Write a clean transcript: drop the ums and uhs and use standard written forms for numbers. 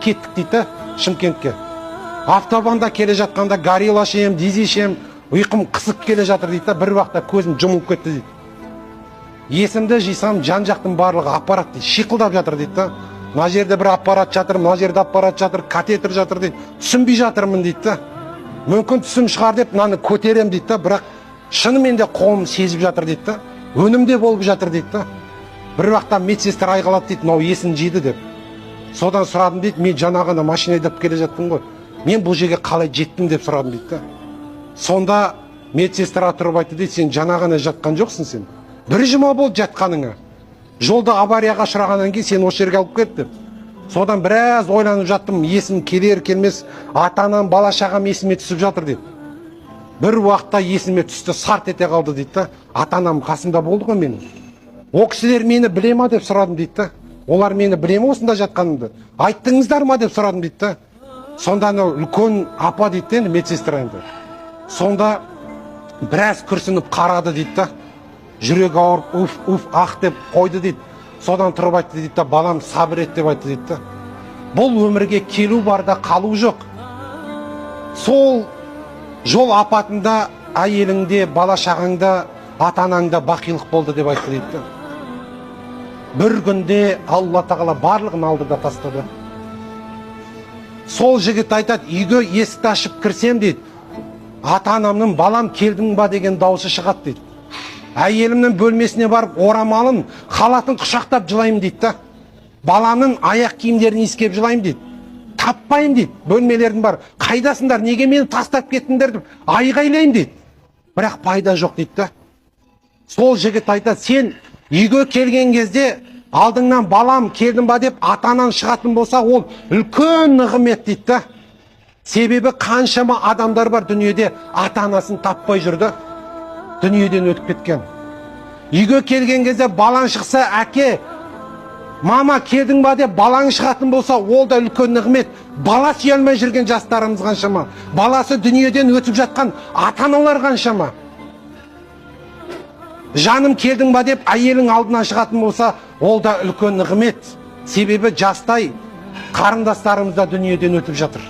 кеттік дейді Шымкентке. Автобанда келе жатқанда горилла ішем, дизи ішем, ұйқым қысып келе жатыр дейді. Бір уақытта көзім жұмылып кетті дейді. Есімді жисам, жан жақтың барлығы аппарат дейді, шиқылдап жатыр дейді. Мына жерде бір аппарат жатыр, мына жерде аппарат жатыр, катетер жатыр дейді. Түсінбей жатырмын дейді. Мүмкін түсім шығар деп мынаны көтерем дейді, бірақ шынымен де қолым сезіп жатыр дейді. Өнімде болып жатыр дейді. Бір уақытта медсестра айғайлады дейді, мынау есін жиды деп. Содан сұрадым дейді, мен жаңа ғана машина айдап келе жаттым ғой. Мен бұл жерге қалай жеттім деп сұрадым дейді. Сонда медсестра тұрып айтты дейді, сен жаңа ғана жатқан жоқсың сен. Бір жұма болды жатқаныңа. Жолда аварияға ұшырағаннан кейін сен осы жерге алып кет деп. Содан біраз ойланып жаттым, есім келер келмес ата-анам, бала шағам есіме түсіп жатыр деп. Бір уақытта есіме түсті, сарт ете қалды дейді. Ата-анам қасымда болды ғой менің. О кісілер мені біле ма деп сұрадым дейді. Олар мені біле ме осында жатқанымды? Айттыңыздар ма деп сұрадым дейді. Сонда үлкен апа дейді, медсестра енді. Сонда біраз күрсініп қарады дейді. Жүрегі ауырып, уф, ах деп қойды дейді. Содан тұрып айтты дейді, балам сабыр ет деп айтты дейді. Бұл өмірге келу барда қалу жоқ. Сол жол апатында әйеліңде, бала шағаңда, ата-анаңда бақилық болды деп айтты дейді. Бір күнде Алла тағала барлығын алды да тастады. Сол жігіт айтады, үйге есікті ашып кірсем дейді, ата-анамның балам келдің ба деген дауысы шығады дейді. Әйелімнің бөлмесіне барып орамалын, халатын құшақтап жылаймын дейді. Баламның аяқ киімдерін иіскеп жылаймын дейді. Таппайым дейді, бөлмелердің бар. Қайдасыңдар, неге мені тастап кеттіңдер деп айғайлаймын дейді. Бірақ пайда жоқ дейді. Сол жігіт айтады, сен үйге келген кезде алдыңнан балам келдің ба деп ата-анан шығатын болса, ол үлкен нығмет дейді. Себебі қаншама адамдар бар дүниеде ата-анасын таппай жүрді. Дүниеден өтіп кеткен. Үйге келген кезде балаң шықса, әке, мама келдің ба деп балаң шығатын болса, ол да үлкен нығмет. Бала сүйе алмай жүрген жастарымыз қаншама. Баласы дүниеден өтіп жатқан ата-аналар қаншама. Жаным келдің ба деп әйелің алдынан шығатын болса, ол да үлкен нығмет. Себебі жастай қарындастарымыз да дүниеден өтіп жатыр.